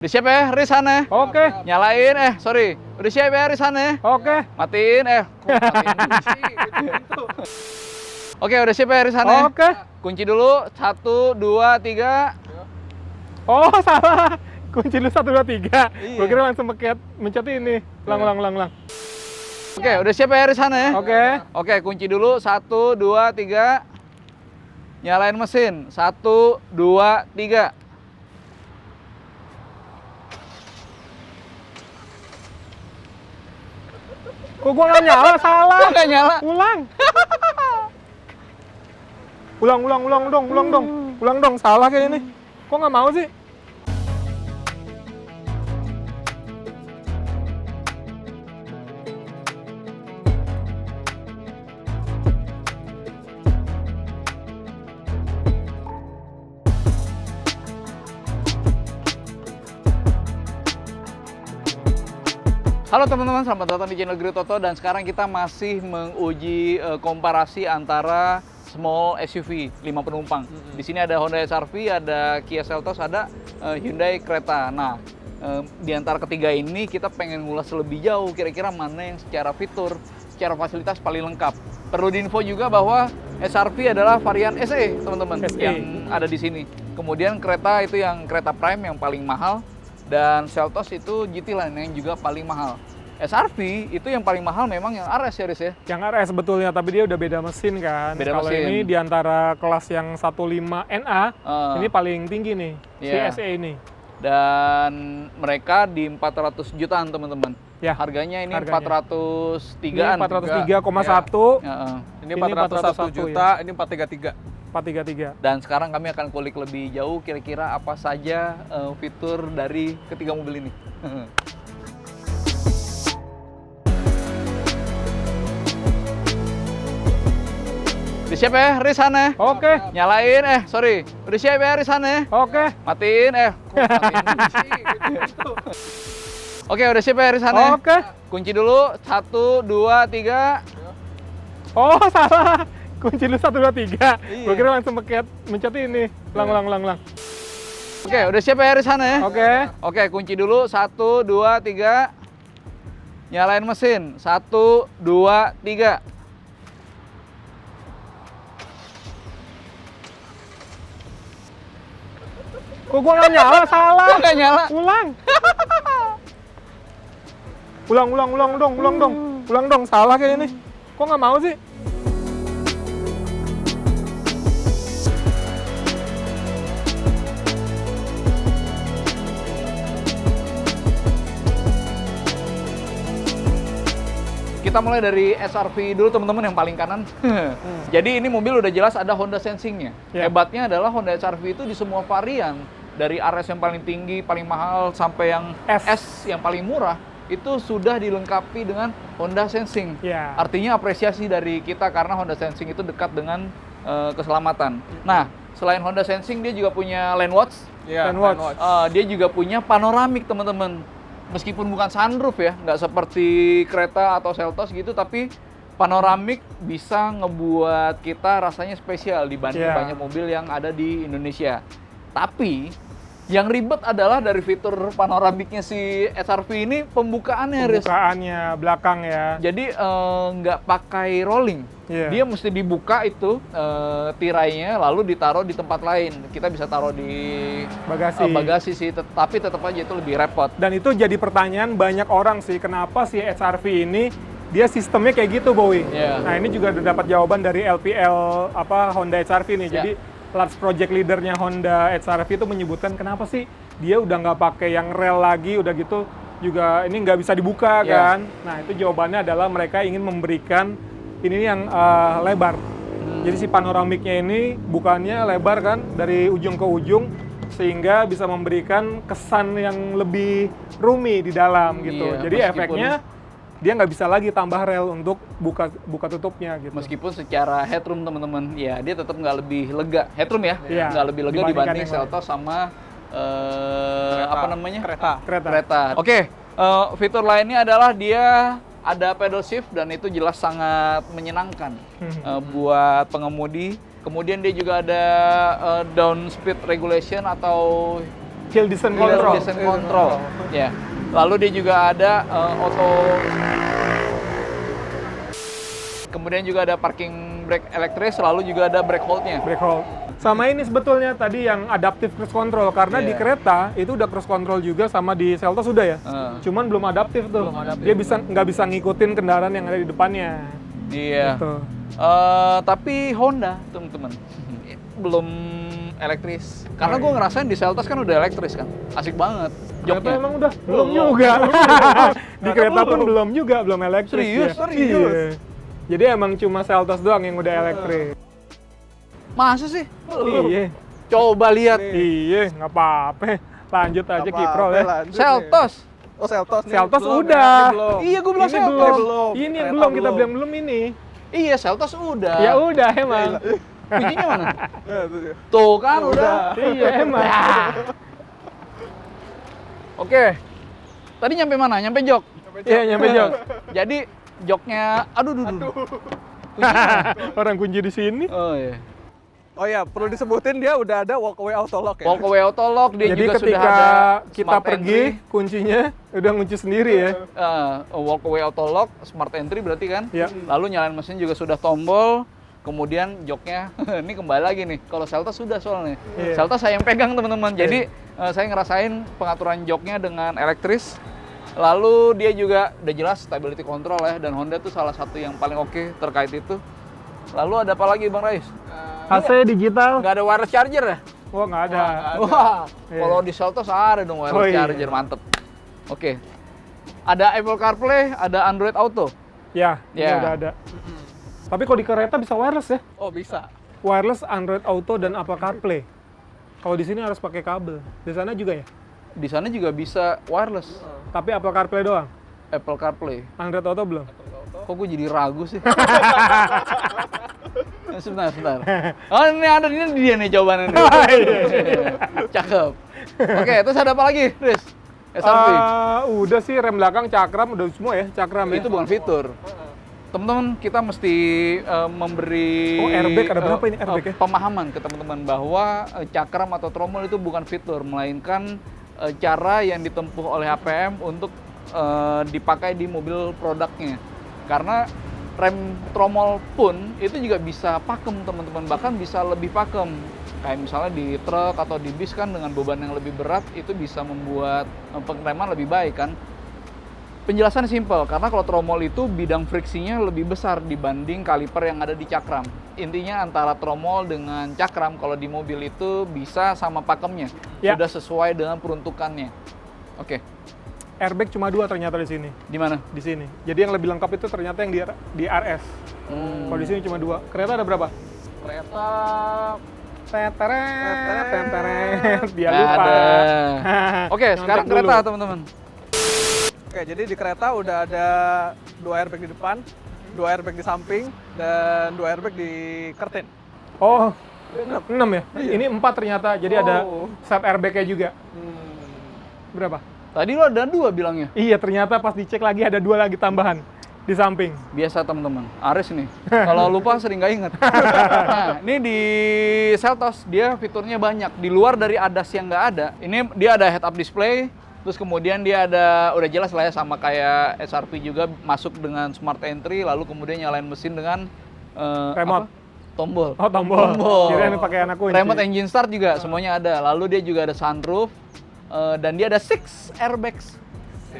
Udah siap ya, Risane? Oke. Nyalain, sorry. Udah siap ya, Risane? Oke. Matiin, kok matiin dulu sih? Oke, udah siap ya, Risane? Oke. Kunci dulu, 1, 2, 3. Oh, salah. Kunci dulu 1, 2, 3. Iya. Gue kira langsung mencet ini. Ulang. Oke, udah siap ya, Risane? Oke. Oke, kunci dulu, 1, 2, 3. Nyalain mesin, 1, 2, 3. Kok gua nggak nyala? Salah. Kok nggak nyala? Ulang. Ulang dong. Salah kayak ini. Kok nggak mau sih? Halo teman-teman, selamat datang di channel Grid Toto dan sekarang kita masih menguji komparasi antara small SUV 5 penumpang. Di sini ada Honda HR-V, ada Kia Seltos, ada Hyundai Creta. Nah, di antara ketiga ini kita pengen ngulas lebih jauh kira-kira mana yang secara fitur, secara fasilitas paling lengkap. Perlu diinfo juga bahwa HR-V adalah varian SE, teman-teman, yang ada di sini. Kemudian Creta itu yang Creta Prime yang paling mahal. Dan Seltos itu GT Line yang juga paling mahal. HR-V itu yang paling mahal memang yang RS ya, Riz ya? Yang RS sebetulnya, tapi dia udah beda mesin kan. Beda Kalau mesin. ini di antara kelas yang 15 NA, ini paling tinggi nih, Iya. si SE ini. Dan mereka di 400 jutaan, teman-teman. Ya, Harganya ini harganya. 403-an. 403,1. Ini Ini 401 juta, ini 433. 433. Dan sekarang kami akan kulik lebih jauh kira-kira apa saja fitur dari ketiga mobil ini. Udah siap ya, Risane? Oke. Nyalain, sorry. Udah siap ya, Risane? Oke. Matiin, kok matiin dulu sih? Oke, udah siap ya, Risane? Oke. Kunci dulu, 1, 2, 3. Oh, salah. Kunci dulu 1, 2, 3. Iya. Gue kira langsung mencet ini. Ulang. Oke, udah siap ya, Risane? Oke. Oke, kunci dulu, 1, 2, 3. Nyalain mesin, 1, 2, 3. Kok gua nggak nyala? Salah. Kok nggak nyala? Ulang. Ulang dong. Salah kayak ini. Kok nggak mau sih? Kita mulai dari HR-V dulu, teman-teman, yang paling kanan. Jadi ini mobil udah jelas ada Honda Sensing-nya. Ya. Hebatnya adalah Honda HR-V itu di semua varian, dari RS yang paling tinggi, paling mahal, sampai yang S yang paling murah, itu sudah dilengkapi dengan Honda Sensing. Ya. Artinya apresiasi dari kita karena Honda Sensing itu dekat dengan keselamatan. Nah, selain Honda Sensing, dia juga punya Lane Watch. Iya, Lane Watch. Lane Watch. Dia juga punya panoramik, teman-teman. Meskipun bukan sunroof ya, nggak seperti Creta atau Seltos gitu, tapi panoramik bisa ngebuat kita rasanya spesial dibanding Yeah. banyak mobil yang ada di Indonesia. Tapi yang ribet adalah dari fitur panoramiknya si HR-V ini pembukaannya, Riz. Pembukaannya belakang ya. Jadi nggak pakai rolling. Iya. Dia mesti dibuka itu tirainya, lalu ditaruh di tempat lain. Kita bisa taruh di bagasi sih, tapi tetap aja itu lebih repot. Dan itu jadi pertanyaan banyak orang sih, kenapa si HR-V ini dia sistemnya kayak gitu, Bowie. Iya. Nah, ini juga udah dapat jawaban dari LPL Honda HR-V nih. Iya. Jadi large project leadernya Honda HR-V itu menyebutkan kenapa sih dia udah nggak pakai yang rel lagi, udah gitu juga ini nggak bisa dibuka Iya. kan. Nah, itu jawabannya adalah mereka ingin memberikan ini yang lebar. Jadi si panoramiknya ini bukannya lebar kan dari ujung ke ujung, sehingga bisa memberikan kesan yang lebih roomy di dalam gitu. Iya, Jadi meskipun efeknya dia nggak bisa lagi tambah rel untuk buka tutupnya gitu. Meskipun secara headroom, teman-teman, ya dia tetap nggak lebih lega. Headroom ya, Iya. nggak lebih lega Dibandingkan dibanding yang Seltos sama apa namanya? Creta. Creta. Oke, fitur lainnya adalah dia ada pedal shift dan itu jelas sangat menyenangkan buat pengemudi. Kemudian dia juga ada down speed regulation atau Hill Descent Hill Control. Descent Control. Ya. Lalu dia juga ada auto. Kemudian juga ada parking brake elektris, lalu juga ada brake hold-nya. Brake hold. Sama ini sebetulnya tadi yang adaptive cruise control, karena di Iya. kereta itu udah cruise control juga, sama di Seltos sudah ya. Cuman belum adaptif tuh. Dia nggak bisa ngikutin kendaraan yang ada di depannya. Iya. Gitu. Tapi Honda, teman-teman, belum elektris. Karena gue ngerasain di Seltos kan udah elektris kan, asik banget. Kereta Joknya. emang udah belum juga. Di kereta pun belum juga, belum elektris. Serius? ya. Serius? Iya. Jadi emang cuma Seltos doang yang udah elektris. Masa sih? Iya. Coba lihat. Iya, nggak apa-apa. Lanjut aja Kiprol ya. Seltos. Oh, Seltos nih. Seltos Belum udah. ya? Ini belum. Iya, gue bilang Ini Seltos. belum. Belum. Ini yang Kereta belum, kita belum. bilang belum ini. Iya, Seltos udah. Ya udah emang. Kuncinya mana? Ya, itu dia. Tuh kan udah. Iya emang. Oke. Tadi nyampe mana? Nyampe jok. Iya nyampe jok. Jadi joknya, aduh. Orang kunci di sini. Oh iya. Oh ya, perlu disebutin dia udah ada walkway auto lock ya. Walkway auto lock, dia Jadi juga sudah ketika ada kita smart pergi, entry. kuncinya udah ngunci sendiri ya. Walkway auto lock, smart entry berarti kan. Ya. Lalu nyalain mesin juga sudah tombol. Kemudian joknya, ini kembali lagi nih. Kalau Seltos sudah soalnya. Iya. Seltos saya yang pegang teman-teman. Jadi saya ngerasain pengaturan joknya dengan elektris. Lalu dia juga udah jelas stability control ya. Dan Honda tuh salah satu yang paling oke terkait itu. Lalu ada apa lagi Bang Rais? AC digital. Nggak ada wireless charger ya? Wah nggak ada. Wah, Iya. kalau di Seltos ada dong wireless Oh, iya. charger, mantep. Oke. Ada Apple CarPlay, ada Android Auto. Ya, ini Ya. udah ada. Tapi kalau di kereta bisa wireless ya. Oh, bisa. Wireless, Android Auto, dan Apple CarPlay. Kalau di sini harus pakai kabel. Di sana juga ya. Di sana juga bisa wireless. Tapi Apple CarPlay doang. Apple CarPlay. Android Auto belum. Kok gue jadi ragu sih? Sebentar. Oh ini ada, ini dia nih jawabannya nih. Cakep. Oke, terus ada apa lagi, Riz? SRV. Udah sih, rem belakang, cakram, udah semua ya, cakram ya. Itu bukan fitur. Teman-teman, kita mesti memberi Oh, airbag ada berapa ini airbag-nya? pemahaman ke teman-teman bahwa cakram atau tromol itu bukan fitur, melainkan cara yang ditempuh oleh APM untuk dipakai di mobil produknya. Karena rem tromol pun itu juga bisa pakem teman-teman, bahkan bisa lebih pakem. Kayak misalnya di truk atau di bis kan dengan beban yang lebih berat itu bisa membuat pengereman lebih baik kan. Penjelasan simpel, karena kalau tromol itu bidang friksinya lebih besar dibanding kaliper yang ada di cakram. Intinya antara tromol dengan cakram kalau di mobil itu bisa sama pakemnya, Ya. sudah sesuai dengan peruntukannya. Oke, Airbag cuma 2 ternyata di sini. di mana? Di sini. Jadi yang lebih lengkap itu ternyata yang di RS. Kalau di sini cuma 2. Kereta ada berapa? Kereta Tenteret. Dia nggak lupa. ada. Oke, Nyontek sekarang dulu. kereta teman-teman. Oke, jadi di kereta udah ada 2 airbag di depan, 2 airbag di samping, dan 2 airbag di curtain. Oh, 6 ya? Ini 4 ternyata. Jadi ada Oh. side airbag-nya juga. Berapa? Tadi lo ada 2 bilangnya. Iya, ternyata pas dicek lagi ada 2 lagi tambahan di samping. Biasa teman-teman, Aris nih. Kalau lupa sering nggak inget. Nah, ini di Seltos dia fiturnya banyak. Di luar dari ADAS yang nggak ada, ini dia ada head up display. Terus kemudian dia ada, udah jelas lah ya sama kayak SRV juga masuk dengan smart entry. Lalu kemudian nyalain mesin dengan Remote. tombol. Oh, tombol. Kirain pakai anak kunci. Remote engine start juga semuanya ada. Lalu dia juga ada sunroof dan dia ada 6 airbags.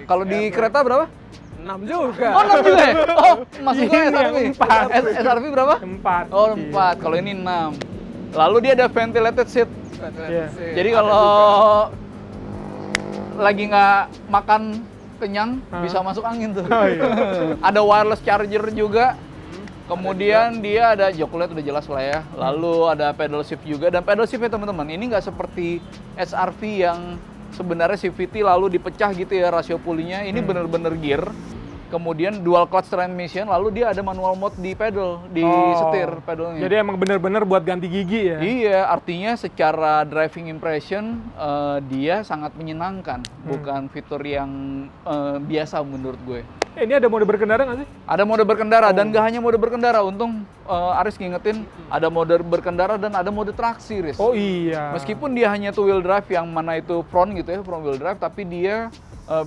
Kalau di kereta berapa? 6 juga. Oh, 6 juga ya? Oh, masuk ke Ini yang SRV. 4. SRV berapa? 4. Oh, 4. Kalau ini 6. Lalu dia ada ventilated seat. Iya. Jadi kalau lagi nggak makan kenyang, bisa masuk angin tuh. Oh, iya. Ada wireless charger juga. Kemudian dia ada jok LED udah jelas lah ya. Lalu ada pedal shift juga. Dan pedal shift ya teman-teman, ini nggak seperti SRV yang sebenarnya CVT lalu dipecah gitu ya rasio pulley-nya. Ini bener-bener gear. Kemudian dual clutch transmission, lalu dia ada manual mode di pedal, di setir pedalnya. Jadi emang bener-bener buat ganti gigi ya? Iya, artinya secara driving impression dia sangat menyenangkan, bukan fitur yang biasa menurut gue. Ini ada mode berkendara nggak sih? Ada mode berkendara dan nggak hanya mode berkendara. Untung Aris ngingetin ada mode berkendara dan ada mode traksi, Riz. Oh iya. Meskipun dia hanya two wheel drive yang mana itu front gitu ya, front wheel drive, tapi dia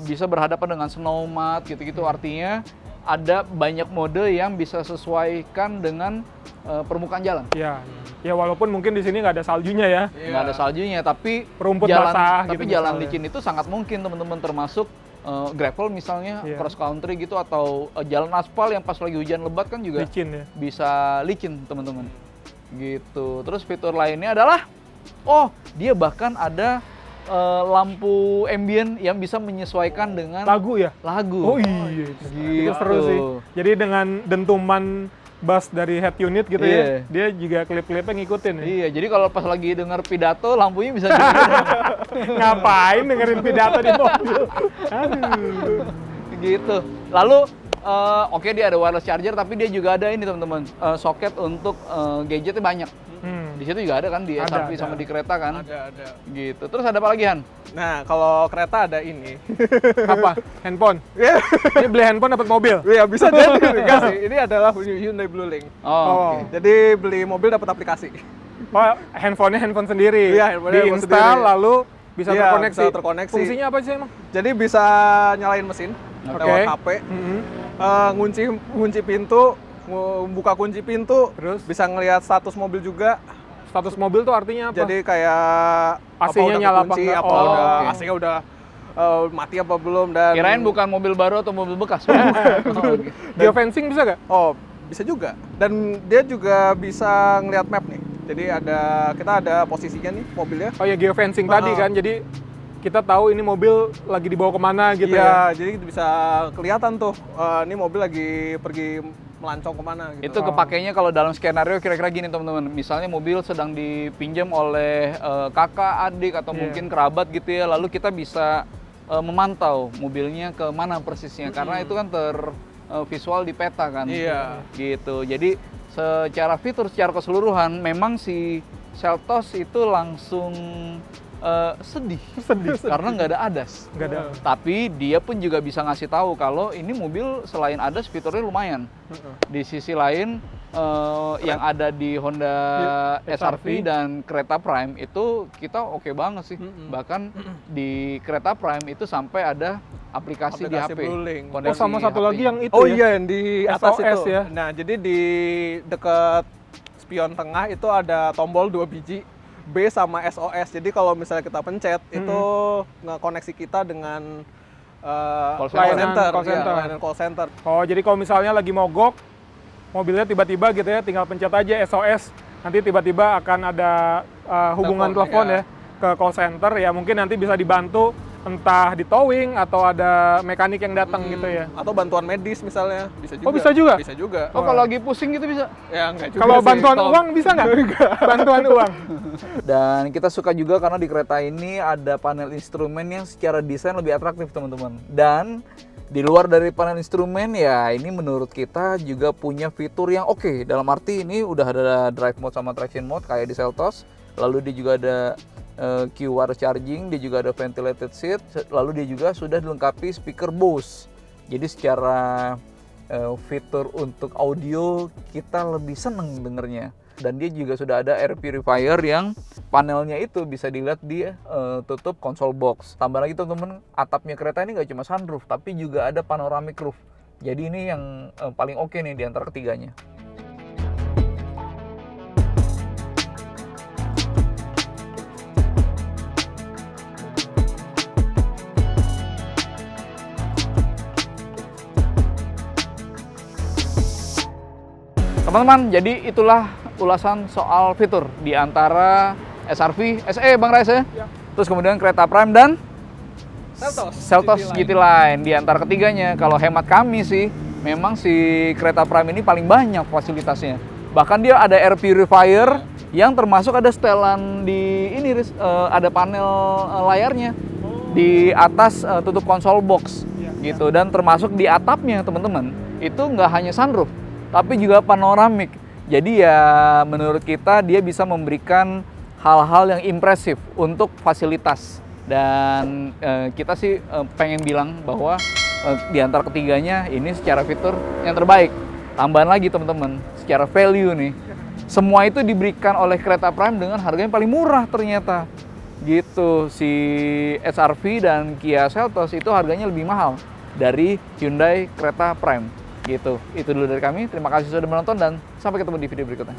bisa berhadapan dengan snow mud gitu-gitu. Artinya ada banyak mode yang bisa sesuaikan dengan permukaan jalan. Iya. Ya walaupun mungkin di sini nggak ada saljunya ya. Nggak ada saljunya, tapi Rumput jalan, basah tapi gitu jalan misalnya. licin itu sangat mungkin teman-teman, termasuk gravel misalnya, Iya. cross country gitu, atau jalan aspal yang pas lagi hujan lebat kan juga Licin ya. bisa licin teman-teman. Gitu. Terus fitur lainnya adalah, dia bahkan ada lampu ambient yang bisa menyesuaikan dengan Lagu ya? lagu. Oh iya. Gitu. Itu seru sih. Jadi dengan dentuman bass dari head unit gitu Iya. ya, dia juga klip-klipnya ngikutin ya. Iya, jadi kalau pas lagi denger pidato, lampunya bisa jadi. Ngapain dengerin pidato di mobil? Aduh. Gitu. Lalu, oke dia ada wireless charger, tapi dia juga ada ini teman-teman, soket untuk gadgetnya banyak. Di situ juga ada kan, di Ada, SRV ada. sama di kereta kan. Ada. Gitu. Terus ada apa lagi, Han? Nah, kalau kereta ada ini. Apa? Handphone? Ya, Ini beli handphone dapat mobil? ya bisa jadi. Enggak sih, ini adalah Hyundai Blue Link. Oh, oke. Jadi beli mobil dapat aplikasi. Oh, handphonenya handphone sendiri. Iya, handphonenya handphone Diinstal sendiri. lalu bisa Iya, terkoneksi. bisa terkoneksi. Fungsinya apa sih emang? Jadi bisa nyalain mesin Oke. lewat HP, ngunci pintu, buka kunci pintu, Terus? bisa ngelihat status mobil juga. Status mobil tuh artinya apa? Jadi kayak AC-nya udah nyala apa kekunci, enggak? apa Oh, udah oke. AC-nya udah mati apa belum, dan Kirain bukan mobil baru atau mobil bekas. Oh, oke. Geofencing bisa nggak? Oh, bisa juga. Dan dia juga bisa ngelihat map nih. Jadi kita ada posisinya nih mobilnya. Oh ya geofencing tadi kan, jadi kita tahu ini mobil lagi dibawa kemana gitu ya. Iya, jadi bisa kelihatan tuh ini mobil lagi pergi melancong kemana gitu. Itu kepakainya kalau dalam skenario kira-kira gini teman-teman. Misalnya mobil sedang dipinjam oleh kakak, adik, atau Iya. mungkin kerabat gitu ya. Lalu kita bisa memantau mobilnya ke mana persisnya. Karena itu kan tervisual di peta kan. Iya. Gitu. Jadi secara fitur, secara keseluruhan, memang si Seltos itu langsung sedih. Karena nggak ada ADAS. Nggak ada. Tapi dia pun juga bisa ngasih tahu kalau ini mobil selain ADAS fiturnya lumayan. Di sisi lain yang ada di Honda SRV dan Creta Prime itu kita oke banget sih. Bahkan di Creta Prime itu sampai ada aplikasi di Aplikasi HP. Blue Link. Oh Koneksi sama satu HP. lagi yang itu Oh ya? iya, yang di atas SOS itu. ya? Nah, jadi di dekat spion tengah itu ada tombol 2 biji, B sama SOS. Jadi kalau misalnya kita pencet itu ngekoneksi kita dengan Call call center. center, Call iya, center. layanan call center. Oh jadi kalau misalnya lagi mogok, mobilnya tiba-tiba gitu ya, tinggal pencet aja SOS, nanti tiba-tiba akan ada hubungan Telepon, telepon ya ke call center ya, mungkin nanti bisa dibantu entah di towing atau ada mekanik yang datang gitu ya. Atau bantuan medis misalnya, bisa juga. Oh, bisa juga? Bisa juga. Oh, kalau lagi pusing gitu bisa. Ya enggak juga Kalau sih. bantuan Kalau- uang bisa nggak? Bantuan uang. Dan kita suka juga karena di kereta ini ada panel instrumen yang secara desain lebih atraktif teman-teman. Dan di luar dari panel instrumen ya ini menurut kita juga punya fitur yang oke. Dalam arti ini udah ada drive mode sama traction mode kayak di Seltos. Lalu dia juga ada QR charging, dia juga ada ventilated seat. Lalu dia juga sudah dilengkapi speaker Bose. Jadi secara fitur untuk audio kita lebih seneng dengernya. Dan dia juga sudah ada air purifier yang panelnya itu bisa dilihat di tutup console box. Tambah lagi teman-teman, atapnya kereta ini nggak cuma sunroof, tapi juga ada panoramic roof. Jadi ini yang paling oke nih di antara ketiganya. Teman-teman, jadi itulah ulasan soal fitur di antara SRV, SE Bang Rais ya. Terus kemudian Creta Prime dan Seltos GT Line. Di antara ketiganya, kalau hemat kami sih, memang si Creta Prime ini paling banyak fasilitasnya. Bahkan dia ada air purifier yang termasuk ada setelan di ini, ada panel layarnya di atas tutup konsol box gitu. Dan termasuk di atapnya teman-teman, itu nggak hanya sunroof, tapi juga panoramik. Jadi ya menurut kita dia bisa memberikan hal-hal yang impresif untuk fasilitas. Dan kita sih pengen bilang bahwa di antara ketiganya ini secara fitur yang terbaik. Tambahan lagi teman-teman, secara value nih, semua itu diberikan oleh Creta Prime dengan harga yang paling murah ternyata. Gitu, si HR-V dan Kia Seltos itu harganya lebih mahal dari Hyundai Creta Prime. Gitu, itu dulu dari kami. Terima kasih sudah menonton dan sampai ketemu di video berikutnya.